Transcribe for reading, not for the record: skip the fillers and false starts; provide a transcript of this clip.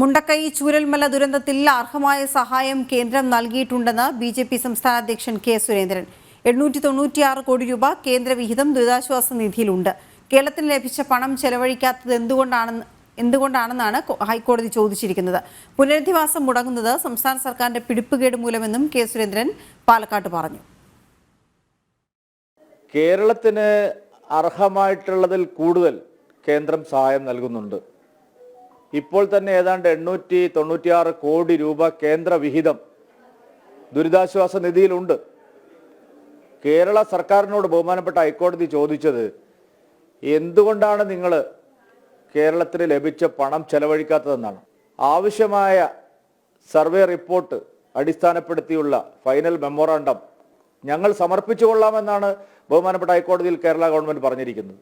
മുണ്ടക്കൈ ചൂരൽമല ദുരന്തത്തിൽ അർഹമായ സഹായം കേന്ദ്രം നൽകിയിട്ടുണ്ടെന്ന് ബി.ജെ.പി. സംസ്ഥാന അധ്യക്ഷൻ കെ സുരേന്ദ്രൻ. 896 കോടി രൂപ കേന്ദ്ര വിഹിതം ദുരിതാശ്വാസ നിധിയിലുണ്ട്. കേരളത്തിന് ലഭിച്ച പണം ചെലവഴിക്കാത്തത് എന്തുകൊണ്ടാണെന്നാണ് ഹൈക്കോടതി ചോദിച്ചിരിക്കുന്നത്. പുനരധിവാസം മുടങ്ങുന്നത് സംസ്ഥാന സർക്കാരിന്റെ പിടിപ്പുകേട് മൂലമെന്നും കെ സുരേന്ദ്രൻ പാലക്കാട്ട് പറഞ്ഞു. കേരളത്തിന് അർഹമായിട്ടുള്ളതിൽ കൂടുതൽ കേന്ദ്രം സഹായം നൽകുന്നുണ്ട്. ഇപ്പോൾ തന്നെ ഏതാണ്ട് 896 കോടി രൂപ കേന്ദ്ര വിഹിതം ദുരിതാശ്വാസ നിധിയിലുണ്ട്. കേരള സർക്കാരിനോട് ബഹുമാനപ്പെട്ട ഹൈക്കോടതി ചോദിച്ചത് എന്തുകൊണ്ടാണ് നിങ്ങൾ കേരളത്തിന് ലഭിച്ച പണം ചെലവഴിക്കാത്തതെന്നാണ്. ആവശ്യമായ സർവേ റിപ്പോർട്ട് അടിസ്ഥാനപ്പെടുത്തിയുള്ള ഫൈനൽ മെമ്മോറാണ്ടം ഞങ്ങൾ സമർപ്പിച്ചു കൊള്ളാമെന്നാണ് ബഹുമാനപ്പെട്ട ഹൈക്കോടതിയിൽ കേരള ഗവൺമെന്റ് പറഞ്ഞിരിക്കുന്നത്.